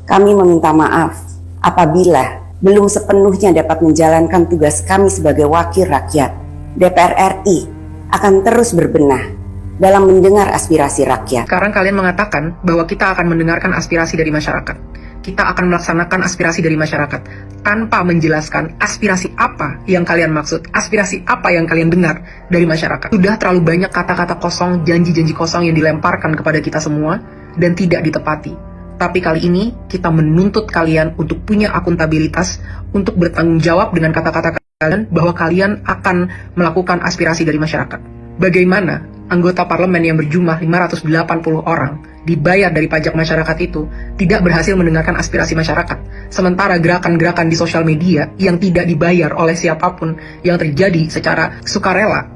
Kami meminta maaf apabila belum sepenuhnya dapat menjalankan tugas kami sebagai wakil rakyat. DPR RI akan terus berbenah dalam mendengar aspirasi rakyat. Sekarang kalian mengatakan bahwa kita akan mendengarkan aspirasi dari masyarakat. Kita akan melaksanakan aspirasi dari masyarakat tanpa menjelaskan aspirasi apa yang kalian maksud, aspirasi apa yang kalian dengar dari masyarakat. Sudah terlalu banyak kata-kata kosong, janji-janji kosong yang dilemparkan kepada kita semua dan tidak ditepati. Tapi kali ini kita menuntut kalian untuk punya akuntabilitas, untuk bertanggung jawab dengan kata-kata kalian bahwa kalian akan melakukan aspirasi dari masyarakat. Bagaimana anggota parlemen yang berjumlah 580 orang dibayar dari pajak masyarakat itu tidak berhasil mendengarkan aspirasi masyarakat, sementara gerakan-gerakan di sosial media yang tidak dibayar oleh siapapun yang terjadi secara sukarela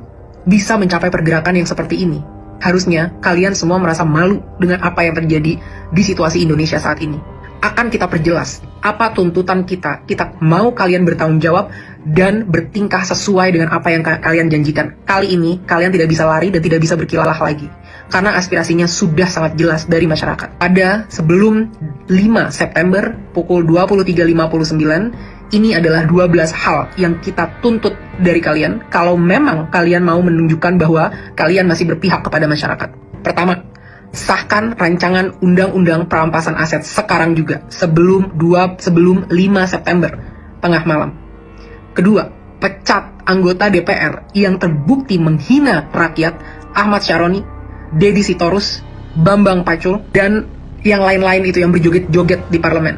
bisa mencapai pergerakan yang seperti ini. Harusnya kalian semua merasa malu dengan apa yang terjadi di situasi Indonesia saat ini. Akan kita perjelas apa tuntutan kita. Kita mau kalian bertanggung jawab dan bertingkah sesuai dengan apa yang kalian janjikan. Kali ini kalian tidak bisa lari dan tidak bisa berkilalah lagi, karena aspirasinya sudah sangat jelas dari masyarakat. Pada sebelum 5 September pukul 23.59, ini adalah 12 hal yang kita tuntut dari kalian kalau memang kalian mau menunjukkan bahwa kalian masih berpihak kepada masyarakat. Pertama, sahkan rancangan undang-undang perampasan aset sekarang juga, sebelum 5 September tengah malam. Kedua, pecat anggota DPR yang terbukti menghina rakyat, Ahmad Syaroni, Deddy Sitorus, Bambang Pacul, dan yang lain-lain itu yang berjoget-joget di parlemen.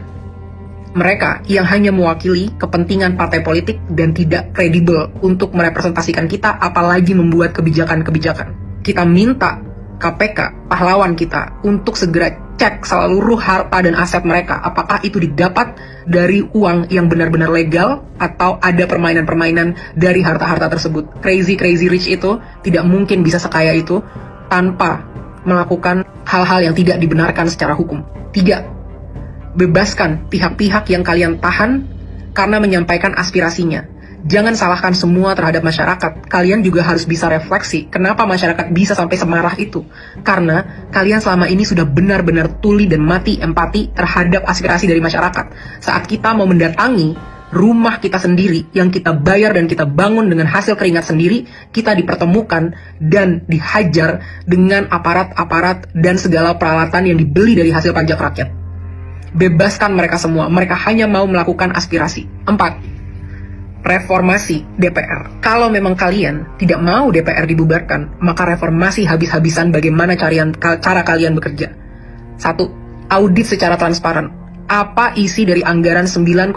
Mereka yang hanya mewakili kepentingan partai politik dan tidak kredibel untuk merepresentasikan kita, apalagi membuat kebijakan-kebijakan. Kita minta KPK, pahlawan kita, untuk segera cek seluruh harta dan aset mereka. Apakah itu didapat dari uang yang benar-benar legal atau ada permainan-permainan dari harta-harta tersebut. Crazy rich itu tidak mungkin bisa sekaya itu tanpa melakukan hal-hal yang tidak dibenarkan secara hukum. 3. Bebaskan pihak-pihak yang kalian tahan karena menyampaikan aspirasinya. Jangan salahkan semua terhadap masyarakat. Kalian juga harus bisa refleksi kenapa masyarakat bisa sampai semarah itu. Karena kalian selama ini sudah benar-benar tuli dan mati empati terhadap aspirasi dari masyarakat. Saat kita mau mendatangi rumah kita sendiri yang kita bayar dan kita bangun dengan hasil keringat sendiri, kita dipertemukan dan dihajar dengan aparat-aparat dan segala peralatan yang dibeli dari hasil pajak rakyat. Bebaskan mereka semua. Mereka hanya mau melakukan aspirasi. 4. Reformasi DPR. Kalau memang kalian tidak mau DPR dibubarkan, maka reformasi habis-habisan bagaimana cara kalian bekerja. 1. Audit secara transparan. Apa isi dari anggaran 9,6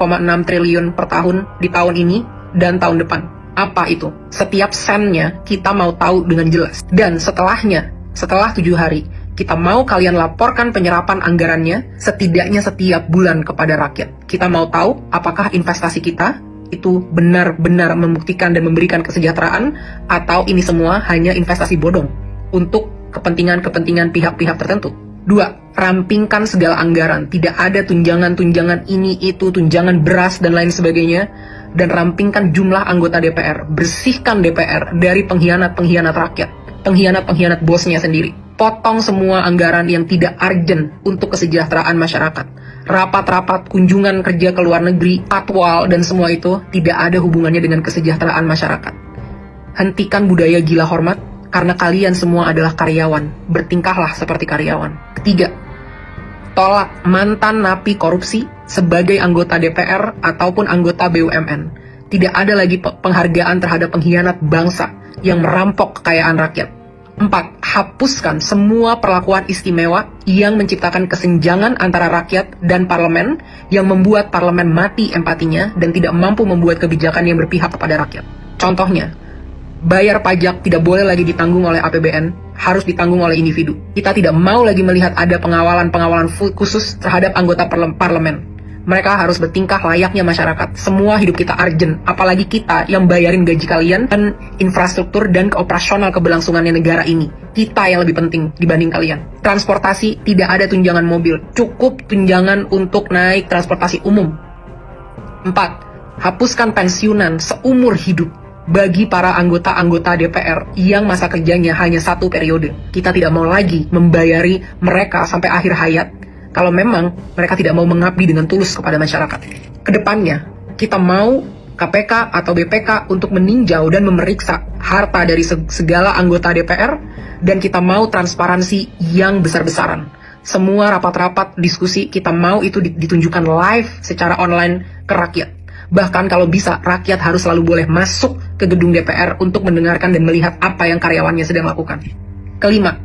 triliun per tahun di tahun ini dan tahun depan? Apa itu? Setiap sennya kita mau tahu dengan jelas. Dan setelah 7 hari, kita mau kalian laporkan penyerapan anggarannya setidaknya setiap bulan kepada rakyat. Kita mau tahu apakah investasi kita itu benar-benar membuktikan dan memberikan kesejahteraan, atau ini semua hanya investasi bodong untuk kepentingan-kepentingan pihak-pihak tertentu. 2. Rampingkan segala anggaran. Tidak ada tunjangan-tunjangan ini, itu, tunjangan beras, dan lain sebagainya. Dan rampingkan jumlah anggota DPR. Bersihkan DPR dari pengkhianat-pengkhianat rakyat, pengkhianat-pengkhianat bosnya sendiri. Potong semua anggaran yang tidak urgent untuk kesejahteraan masyarakat. Rapat-rapat, kunjungan kerja ke luar negeri, patwal, dan semua itu tidak ada hubungannya dengan kesejahteraan masyarakat. Hentikan budaya gila hormat, karena kalian semua adalah karyawan. Bertingkahlah seperti karyawan. Ketiga, tolak mantan napi korupsi sebagai anggota DPR ataupun anggota BUMN. Tidak ada lagi penghargaan terhadap pengkhianat bangsa yang merampok kekayaan rakyat. 4. Hapuskan semua perlakuan istimewa yang menciptakan kesenjangan antara rakyat dan parlemen, yang membuat parlemen mati empatinya dan tidak mampu membuat kebijakan yang berpihak kepada rakyat. Contohnya, bayar pajak tidak boleh lagi ditanggung oleh APBN, harus ditanggung oleh individu. Kita tidak mau lagi melihat ada pengawalan khusus terhadap anggota parlemen. Mereka harus bertingkah layaknya masyarakat. Semua hidup kita urgent, apalagi kita yang bayarin gaji kalian dan infrastruktur dan operasional keberlangsungannya negara ini. Kita yang lebih penting dibanding kalian. Transportasi, tidak ada tunjangan mobil, cukup tunjangan untuk naik transportasi umum. 4. Hapuskan pensiunan seumur hidup bagi para anggota-anggota DPR yang masa kerjanya hanya 1 periode. Kita tidak mau lagi membayari mereka sampai akhir hayat, kalau memang mereka tidak mau mengabdi dengan tulus kepada masyarakat. Kedepannya, kita mau KPK atau BPK untuk meninjau dan memeriksa harta dari segala anggota DPR, dan kita mau transparansi yang besar-besaran. Semua rapat-rapat diskusi kita mau itu ditunjukkan live secara online ke rakyat. Bahkan kalau bisa, rakyat harus selalu boleh masuk ke gedung DPR untuk mendengarkan dan melihat apa yang karyawannya sedang lakukan. Kelima,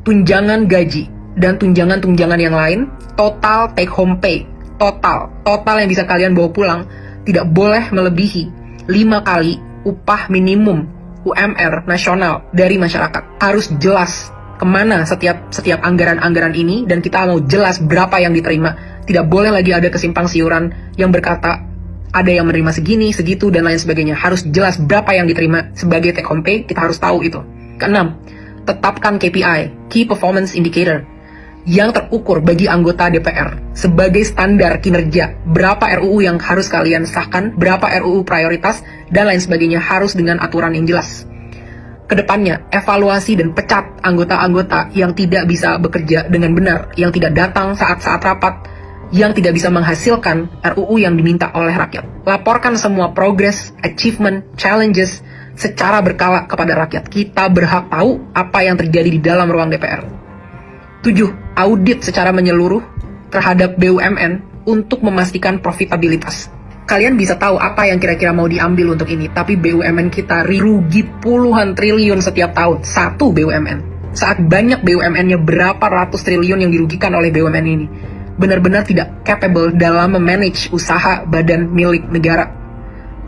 tunjangan gaji dan tunjangan-tunjangan yang lain, total take home pay, total yang bisa kalian bawa pulang, tidak boleh melebihi 5 kali upah minimum UMR nasional dari masyarakat. Harus jelas kemana setiap anggaran-anggaran ini, dan kita mau jelas berapa yang diterima. Tidak boleh lagi ada kesimpang siuran yang berkata ada yang menerima segini, segitu, dan lain sebagainya. Harus jelas berapa yang diterima sebagai take home pay, kita harus tahu itu. Keenam, tetapkan KPI, Key Performance Indicator, yang terukur bagi anggota DPR sebagai standar kinerja. Berapa RUU yang harus kalian sahkan, berapa RUU prioritas, dan lain sebagainya, harus dengan aturan yang jelas. Kedepannya, evaluasi dan pecat anggota-anggota yang tidak bisa bekerja dengan benar, yang tidak datang saat-saat rapat, yang tidak bisa menghasilkan RUU yang diminta oleh rakyat. Laporkan semua progress, achievement, challenges secara berkala kepada rakyat. Kita berhak tahu apa yang terjadi di dalam ruang DPR. 7. Audit secara menyeluruh terhadap BUMN untuk memastikan profitabilitas. Kalian bisa tahu apa yang kira-kira mau diambil untuk ini, tapi BUMN kita rugi puluhan triliun setiap tahun. Satu BUMN. Saat banyak BUMN-nya berapa ratus triliun yang dirugikan oleh BUMN ini. Benar-benar tidak capable dalam memanage usaha badan milik negara.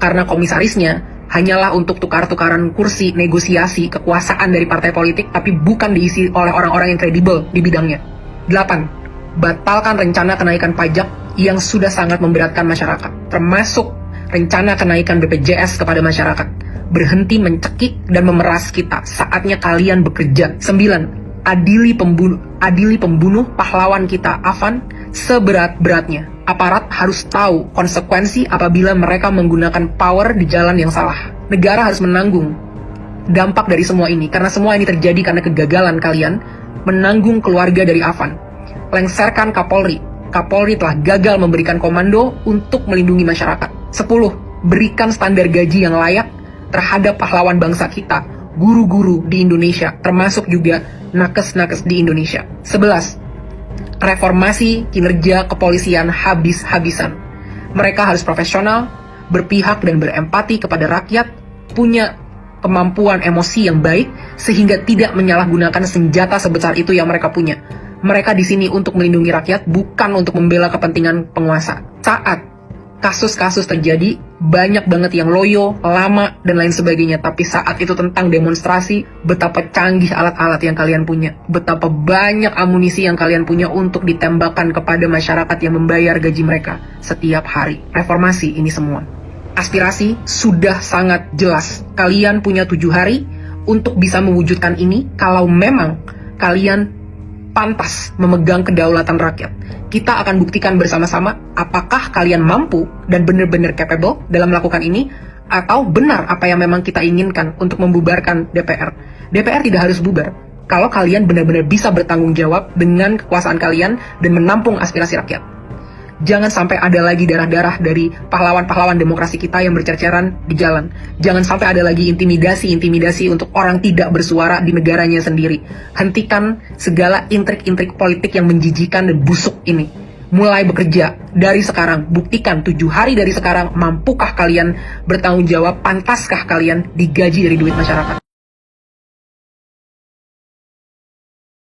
Karena komisarisnya hanyalah untuk tukar-tukaran kursi, negosiasi, kekuasaan dari partai politik, tapi bukan diisi oleh orang-orang yang kredibel di bidangnya. 8. Batalkan rencana kenaikan pajak yang sudah sangat memberatkan masyarakat, termasuk rencana kenaikan BPJS kepada masyarakat. Berhenti mencekik dan memeras kita, saatnya kalian bekerja. 9. Adili pembunuh pahlawan kita, Afan, seberat-beratnya. Aparat harus tahu konsekuensi apabila mereka menggunakan power di jalan yang salah. Negara harus menanggung dampak dari semua ini, karena semua ini terjadi karena kegagalan kalian menanggung keluarga dari Afan. Lengserkan Kapolri. Kapolri telah gagal memberikan komando untuk melindungi masyarakat. 10. Berikan standar gaji yang layak terhadap pahlawan bangsa kita, guru-guru di Indonesia, termasuk juga nakes-nakes di Indonesia. 11. Reformasi kinerja kepolisian habis-habisan. Mereka harus profesional, berpihak dan berempati kepada rakyat, punya kemampuan emosi yang baik, sehingga tidak menyalahgunakan senjata sebesar itu yang mereka punya. Mereka di sini untuk melindungi rakyat, bukan untuk membela kepentingan penguasa. Saat kasus-kasus terjadi, banyak banget yang loyo, lama, dan lain sebagainya. Tapi saat itu tentang demonstrasi, betapa canggih alat-alat yang kalian punya. Betapa banyak amunisi yang kalian punya untuk ditembakkan kepada masyarakat yang membayar gaji mereka setiap hari. Reformasi ini semua. Aspirasi sudah sangat jelas. Kalian punya 7 hari untuk bisa mewujudkan ini kalau memang kalian pantas memegang kedaulatan rakyat. Kita akan buktikan bersama-sama apakah kalian mampu dan benar-benar capable dalam melakukan ini, atau benar apa yang memang kita inginkan untuk membubarkan DPR. DPR tidak harus bubar kalau kalian benar-benar bisa bertanggung jawab dengan kekuasaan kalian dan menampung aspirasi rakyat. Jangan sampai ada lagi darah-darah dari pahlawan-pahlawan demokrasi kita yang bercerceran di jalan. Jangan sampai ada lagi intimidasi untuk orang tidak bersuara di negaranya sendiri. Hentikan segala intrik-intrik politik yang menjijikan dan busuk ini. Mulai bekerja dari sekarang. Buktikan 7 hari dari sekarang, mampukah kalian bertanggung jawab, pantaskah kalian digaji dari duit masyarakat.